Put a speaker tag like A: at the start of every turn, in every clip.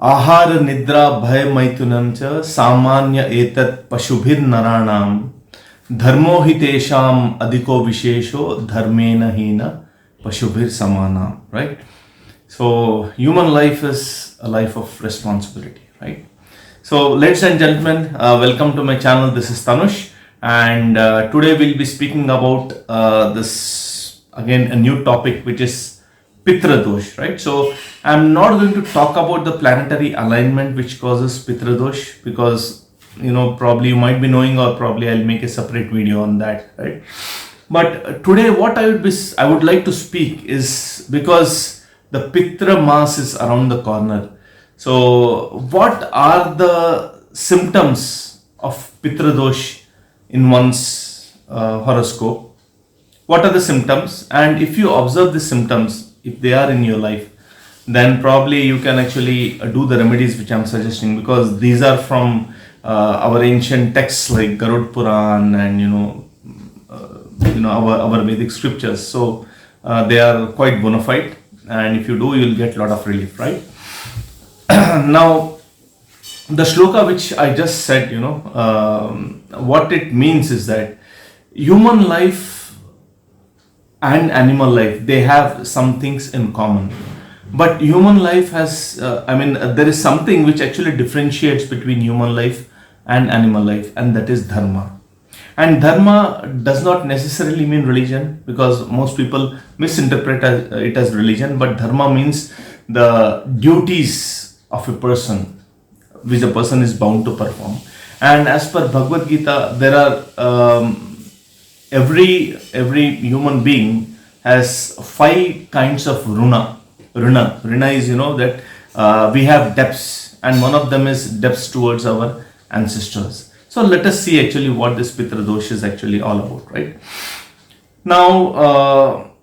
A: आहार निद्रा भय मैथुनं च सामान्य एतत् पशुभिर नराणाम धर्मो हि तेषाम अधिको विशेषो धर्मेन हीन पशुभिर समानाम. Right? So human life is a life of responsibility, right? So ladies and gentlemen, welcome to my channel. This is Tanush, and today we'll be speaking about this again, a new topic, which is PITRU Dosh, right? So I'm not going to talk about the planetary alignment which causes PITRU Dosh, because probably you might be knowing, or probably I'll make a separate video on that, right? But today what I would like to speak is, because the Pitra mass is around the corner. So what are the symptoms of Pitra Dosh in one's horoscope? What are the symptoms? And if you observe the symptoms, if they are in your life, then probably you can actually do the remedies which I'm suggesting, because these are from our ancient texts like Garud Puran and our Vedic scriptures. So they are quite bona fide, and if you do, you'll get a lot of relief, right? Now, the shloka which I just said, what it means is that human life and animal life, they have some things in common. But human life has, there is something which actually differentiates between human life and animal life, and that is dharma. And dharma does not necessarily mean religion, because most people misinterpret it as religion. But dharma means the duties of a person, which a person is bound to perform. And as per Bhagavad Gita, there are every human being has 5 kinds of runa. Runa is that we have debts, and one of them is debts towards our ancestors. So let us see actually what this Pitra Dosh is actually all about, right? Now,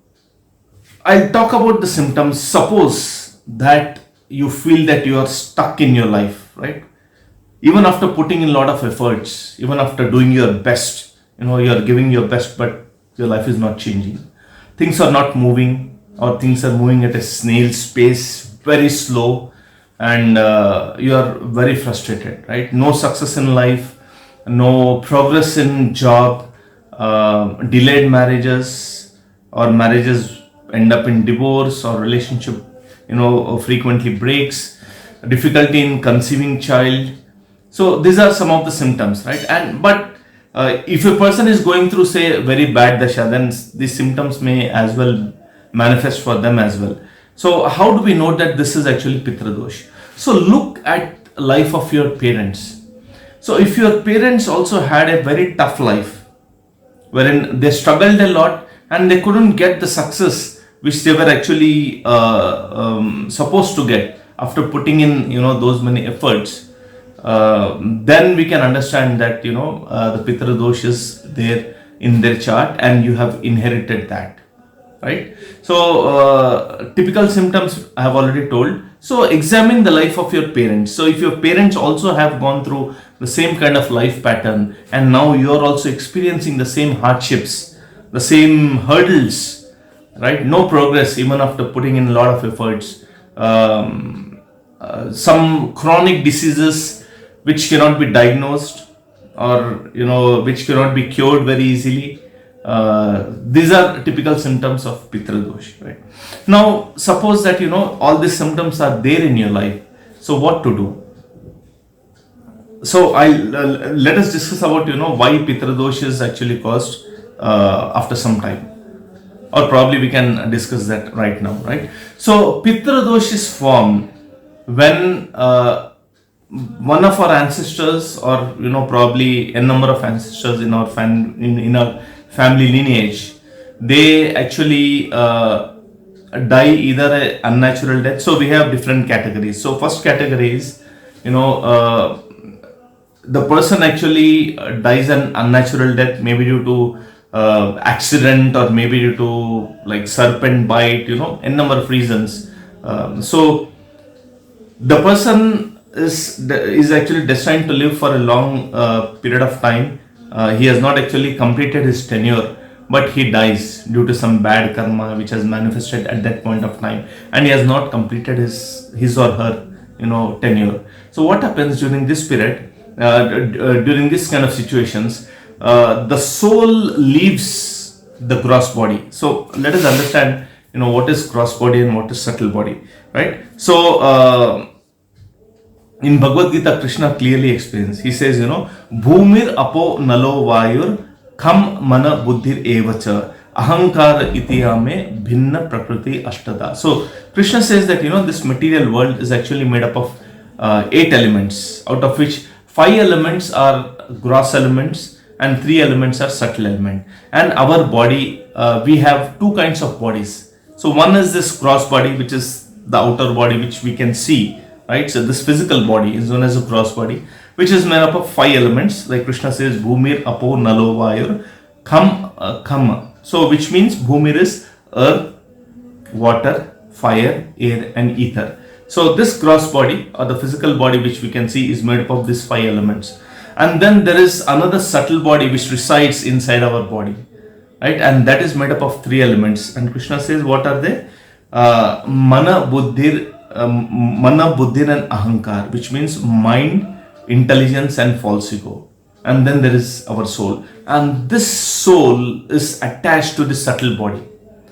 A: I'll talk about the symptoms. Suppose that you feel that you are stuck in your life, right? Even after putting in a lot of efforts, even after doing your best, you are giving your best, but your life is not changing. Things are not moving, or things are moving at a snail's pace, very slow, and you are very frustrated, right? No success in life, no progress in job, delayed marriages, or marriages end up in divorce, or relationship frequently breaks, difficulty in conceiving child. So these are some of the symptoms, right? But if a person is going through, say, very bad dasha, then these symptoms may as well manifest for them as well. So how do we know that this is actually Pitra Dosh? So look at life of your parents. So if your parents also had a very tough life, wherein they struggled a lot and they couldn't get the success which they were actually supposed to get after putting in those many efforts, then we can understand that the Pitra Dosh is there in their chart, and you have inherited that, right? So typical symptoms I have already told. So examine the life of your parents. So if your parents also have gone through the same kind of life pattern, and now you are also experiencing the same hardships, the same hurdles, right? No progress even after putting in a lot of efforts. Some chronic diseases which cannot be diagnosed, or which cannot be cured very easily. These are typical symptoms of Pitra Dosh, right? Now, suppose that all these symptoms are there in your life. So what to do? So let us discuss about why Pitra Dosh is actually caused after some time, or probably we can discuss that right now, right? So Pitra Dosh is formed when one of our ancestors, or probably a number of ancestors in our family lineage, they actually die either a unnatural death. So we have different categories. So first category is the person actually dies an unnatural death, maybe due to accident, or maybe due to like serpent bite, a number of reasons. So the person is actually destined to live for a long period of time. He has not actually completed his tenure, but he dies due to some bad karma which has manifested at that point of time, and he has not completed his or her tenure. So what happens during this period, during this kind of situations, the soul leaves the gross body. So let us understand, what is gross body and what is subtle body, right? So in Bhagavad Gita, Krishna clearly explains. He says, Bhumir apo nalo vayur kham mana buddhir evacha ahankara itiyame bhinna prakriti ashtada. So Krishna says that, this material world is actually made up of 8 elements, out of which 5 elements are gross elements and 3 elements are subtle element. And our body, we have 2 kinds of bodies. So one is this gross body, which is the outer body which we can see, right? So this physical body is known as a gross body, which is made up of 5 elements. Like Krishna says, Bhumir apo nalo vayur kham. So which means Bhumir is earth, water, fire, air and ether. So this gross body or the physical body which we can see is made up of these 5 elements. And then there is another subtle body which resides inside our body, right? And that is made up of 3 elements. And Krishna says, what are they? Mana, buddhir and ahankar, which means mind, intelligence and false ego. And then there is our soul. And this soul is attached to the subtle body.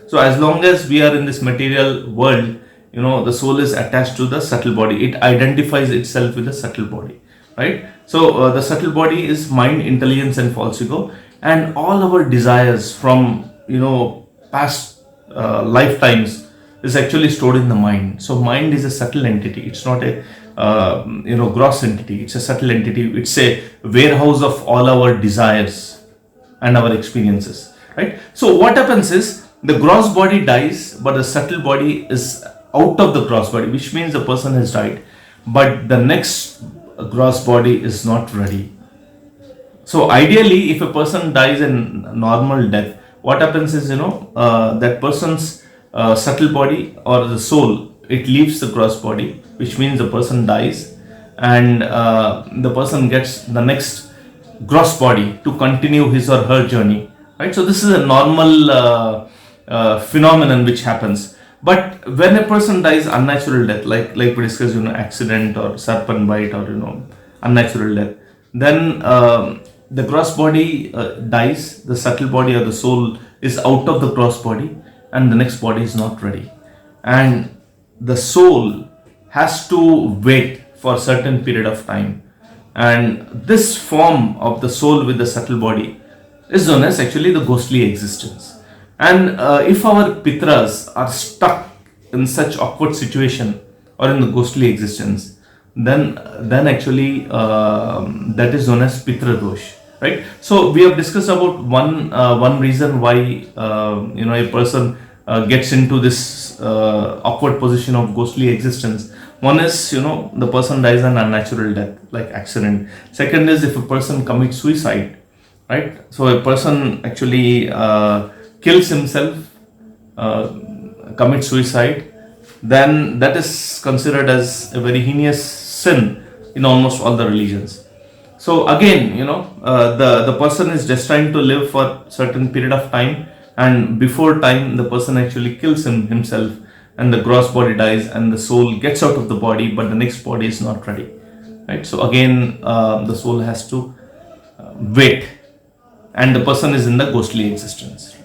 A: So as long as we are in this material world, the soul is attached to the subtle body. It identifies itself with the subtle body, right? So the subtle body is mind, intelligence and false ego. And all our desires from, past lifetimes is actually stored in the mind. So mind is a subtle entity. It's not a, gross entity. It's a subtle entity. It's a warehouse of all our desires and our experiences, right? So what happens is the gross body dies, but the subtle body is out of the gross body, which means the person has died, but the next gross body is not ready. So ideally, if a person dies in normal death, what happens is, that person's subtle body or the soul, it leaves the gross body, which means the person dies, and the person gets the next gross body to continue his or her journey, right? So this is a normal phenomenon which happens. But when a person dies unnatural death, like we discussed, accident or serpent bite or unnatural death, then the gross body dies, the subtle body or the soul is out of the gross body, and the next body is not ready. And the soul has to wait for a certain period of time. And this form of the soul with the subtle body is known as actually the ghostly existence. And if our Pitras are stuck in such awkward situation or in the ghostly existence, then actually that is known as PITRU DOSH, right? So we have discussed about one reason why a person gets into this awkward position of ghostly existence. One is, the person dies an unnatural death, like accident. Second is if a person commits suicide, right? So a person actually kills himself, commits suicide, then that is considered as a very heinous sin in almost all the religions. So again, the person is destined to live for certain period of time, and before time the person actually kills himself, and the gross body dies and the soul gets out of the body, but the next body is not ready, right? So again, the soul has to wait, and the person is in the ghostly existence.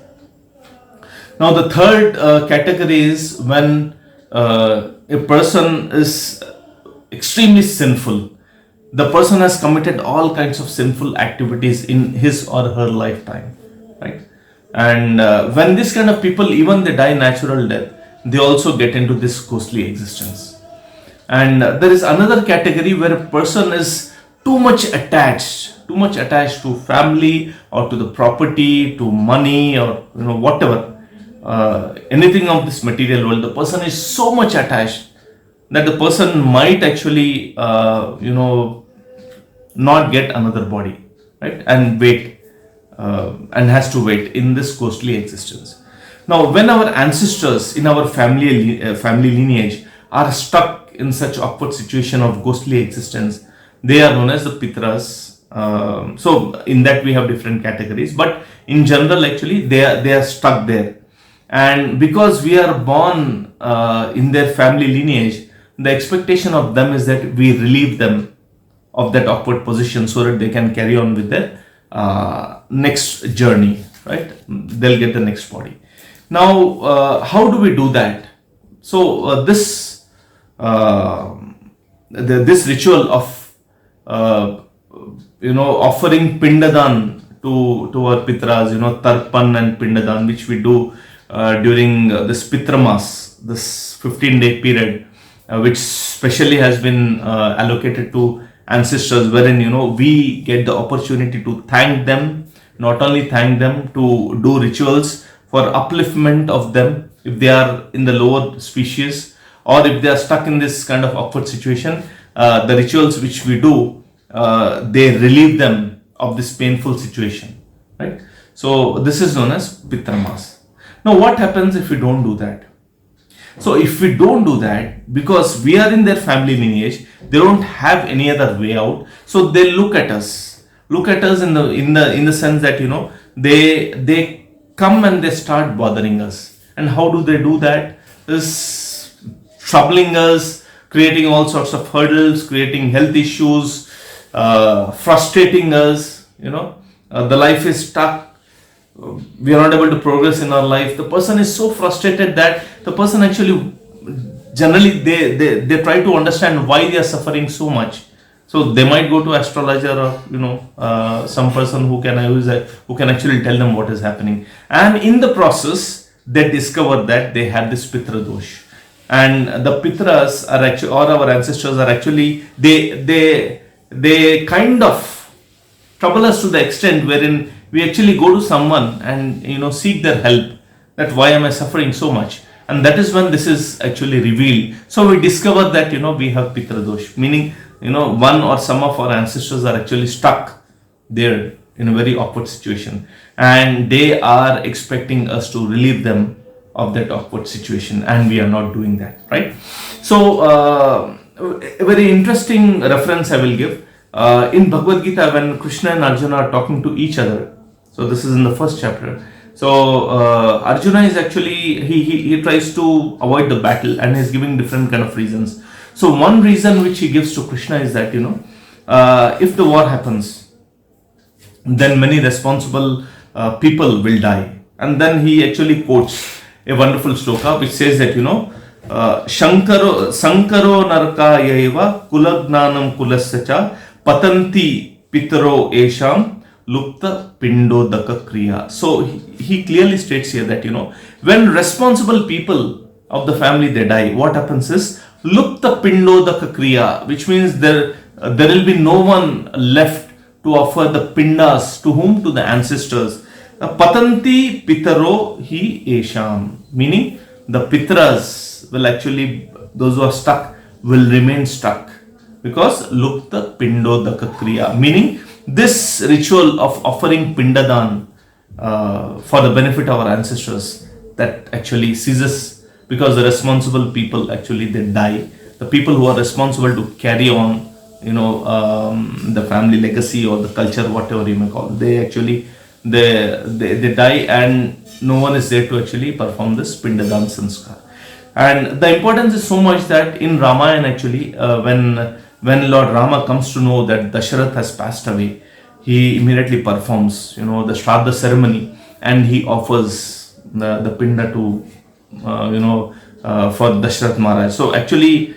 A: Now the third category is when a person is extremely sinful. The person has committed all kinds of sinful activities in his or her lifetime, right? And when this kind of people, even they die natural death, they also get into this ghostly existence. And there is another category where a person is too much attached to family or to the property, to money, or whatever, anything of this material world. The person is so much attached that the person might actually not get another body, right? And wait, and has to wait in this ghostly existence. Now when our ancestors in our family lineage are stuck in such awkward situation of ghostly existence, they are known as the Pitras. So in that we have different categories, but in general actually they are stuck there. And because we are born in their family lineage, the expectation of them is that we relieve them of that awkward position so that they can carry on with their next journey, right? They'll get the next body. Now, how do we do that? So this ritual of offering pindadan to our pitras, tarpan and pindadan, which we do during this Pitra Mass, this 15-day period, which specially has been allocated to ancestors, wherein we get the opportunity to thank them, not only thank them, to do rituals for upliftment of them if they are in the lower species, or if they are stuck in this kind of awkward situation. The rituals which we do, they relieve them of this painful situation, right? So this is known as Pitra Mass. Now what happens if we don't do that? So if we don't do that, because we are in their family lineage, they don't have any other way out. So they look at us in the sense that they come and they start bothering us. And how do they do that? Is troubling us, creating all sorts of hurdles, creating health issues, frustrating us. The life is stuck. We are not able to progress in our life. The person is so frustrated that the person actually, generally they try to understand why they are suffering so much. So they might go to astrologer or some person who can actually tell them what is happening. And in the process, they discover that they have this Pitra Dosh. And the Pitras are actually, or our ancestors are actually, they kind of trouble us to the extent wherein we actually go to someone and seek their help, that why am I suffering so much? And that is when this is actually revealed. So we discover that we have Pitra Dosh, meaning one or some of our ancestors are actually stuck there in a very awkward situation, and they are expecting us to relieve them of that awkward situation, and we are not doing that, right? So a very interesting reference I will give in Bhagavad Gita, when Krishna and Arjuna are talking to each other. So this is in the first chapter. So Arjuna is actually, he tries to avoid the battle, and he's giving different kind of reasons. So one reason which he gives to Krishna is that if the war happens, then many responsible people will die. And then he actually quotes a wonderful sloka which says that Sankaro narka yaiva kulagnanam kulasya patanti pitro esham lupta pindodaka kriya. So he clearly states here that when responsible people of the family they die, what happens is lupta pindodaka kriya, which means there will be no one left to offer the pindas to whom? To the ancestors. Patanti pitaro hi esham, meaning the pitras will actually, those who are stuck will remain stuck, because lupta pindodaka kriya, meaning this ritual of offering pindadan for the benefit of our ancestors, that actually ceases, because the responsible people actually they die. The people who are responsible to carry on the family legacy or the culture, whatever you may call it, they actually they die, and no one is there to actually perform this pindadan sanskar. And the importance is so much that in Ramayana actually, when Lord Rama comes to know that Dasharath has passed away, he immediately performs the Shraddha ceremony, and he offers the pinda to for Dasharath Maharaj. So actually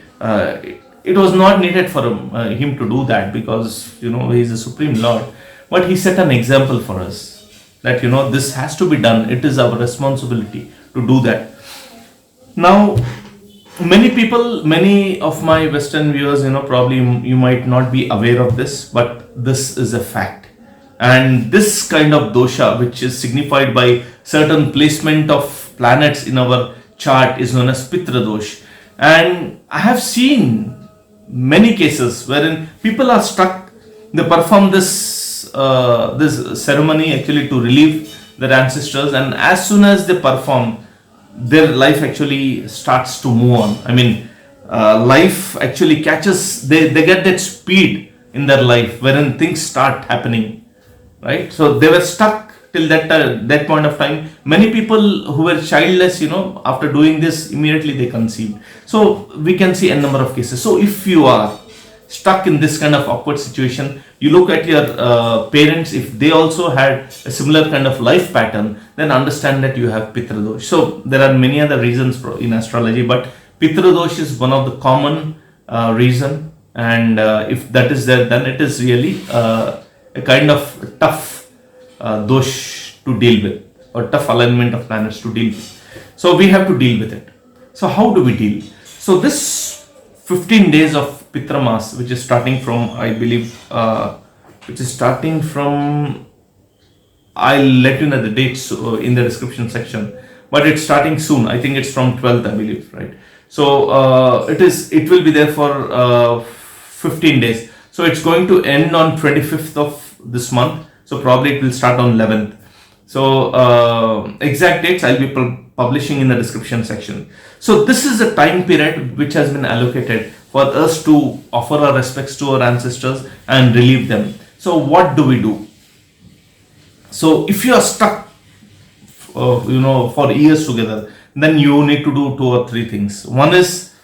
A: it was not needed for him to do that, because he is the Supreme Lord, but he set an example for us that this has to be done. It is our responsibility to do that. Now many of my Western viewers, probably you might not be aware of this, but this is a fact. And this kind of dosha, which is signified by certain placement of planets in our chart, is known as Pitra Dosh. And I have seen many cases wherein people are stuck. They perform this ceremony actually to relieve their ancestors, and as soon as they perform, their life actually starts to move on. I mean, life actually catches, they get that speed in their life wherein things start happening, right? So they were stuck till that point of time, many people who were childless, after doing this, immediately they conceived. So we can see a number of cases. So if you are stuck in this kind of awkward situation, you look at your parents, if they also had a similar kind of life pattern, then understand that you have PITRU DOSH. So there are many other reasons in astrology, but PITRU DOSH is one of the common reason, and if that is there, then it is really a kind of tough dosh to deal with, or tough alignment of planets to deal with. So we have to deal with it. So how do we deal? So this 15 days of Pitra Mas, which is starting from, I believe, I'll let you know the dates in the description section, but it's starting soon. I think it's from 12th, I believe, right? So it will be there for 15 days. So it's going to end on 25th of this month. So probably it will start on 11th. So exact dates I'll be publishing in the description section. So this is the time period which has been allocated for us to offer our respects to our ancestors and relieve them. So what do we do? So if you are stuck, for years together, then you need to do 2 or 3 things. One is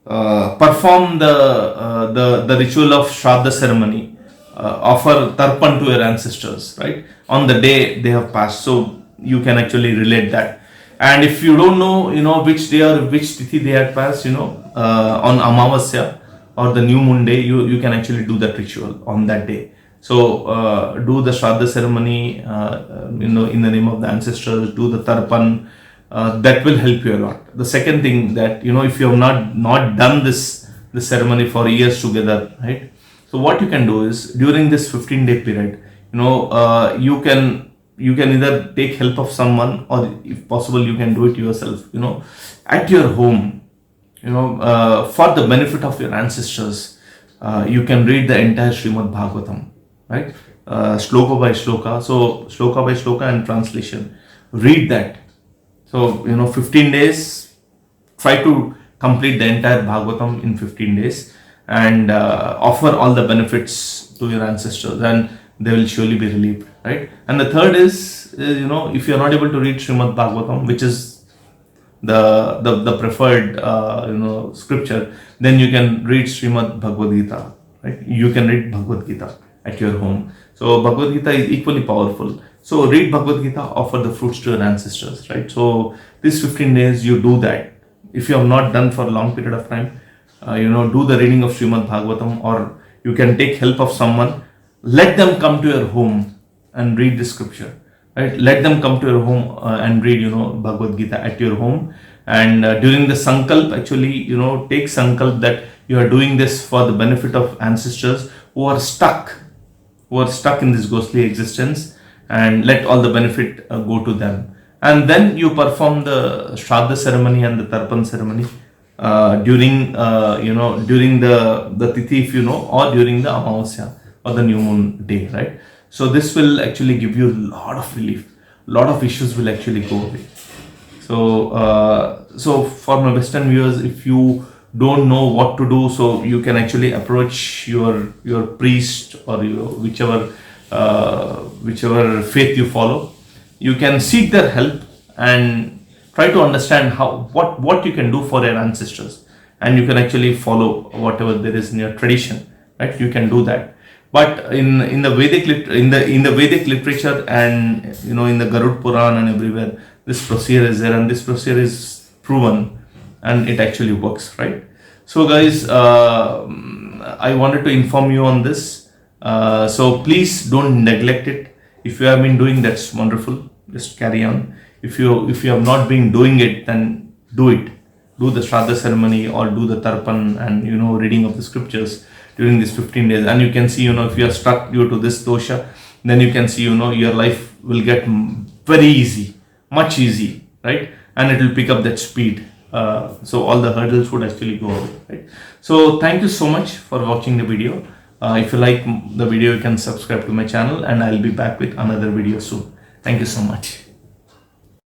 A: perform the ritual of Shraddha ceremony, offer tarpan to your ancestors, right, on the day they have passed. So you can actually relate that. And if you don't know, which day or which tithi they had passed, on Amavasya or the new moon day, you can actually do that ritual on that day. So do the Shraddha ceremony, in the name of the ancestors, do the tarpan. That will help you a lot. The second thing that, if you have not done this ceremony for years together, right? So what you can do is, during this 15-day period, you can either take help of someone, or if possible, you can do it yourself, at your home, for the benefit of your ancestors. You can read the entire Srimad Bhagavatam, right? Shloka by shloka. So shloka by shloka and translation. Read that. So, 15 days, try to complete the entire Bhagavatam in 15 days and offer all the benefits to your ancestors, and they will surely be relieved, right? And the third is, if you are not able to read Srimad Bhagavatam, which is the preferred, scripture, then you can read Srimad Bhagavad Gita, right? You can read Bhagavad Gita at your home. So Bhagavad Gita is equally powerful. So read Bhagavad Gita, offer the fruits to your ancestors, right? So these 15 days you do that. If you have not done for a long period of time, do the reading of Srimad Bhagavatam, or you can take help of someone. Let them come to your home and read the scripture, right? Let them come to your home and read, Bhagavad Gita at your home. And during the sankalp, actually, take sankalp that you are doing this for the benefit of ancestors who are stuck in this ghostly existence, and let all the benefit go to them. And then you perform the Shraddha ceremony and the Tarpan ceremony during the Tithi, if or during the Amavasya or the new moon day, right? So this will actually give you a lot of relief. A lot of issues will actually go away. So for my Western viewers, if you don't know what to do, so you can actually approach your priest or whichever faith you follow. You can seek their help and try to understand what you can do for your ancestors, and you can actually follow whatever there is in your tradition, right? You can do that. But in the Vedic literature, and in the Garud Puran and everywhere, this procedure is there, and this procedure is proven, and it actually works, right? So guys, I wanted to inform you on this. So please don't neglect it. If you have been doing, that's wonderful. Just carry on. If you have not been doing it, then do it. Do the Shraddha ceremony or do the Tarpan and reading of the scriptures during these 15 days. And you can see, if you are stuck due to this dosha, then you can see, your life will get very easy, much easy, right? And it will pick up that speed. So all the hurdles would actually go away, right? So thank you so much for watching the video. If you like the video, you can subscribe to my channel, and I'll be back with another video soon. Thank you so much.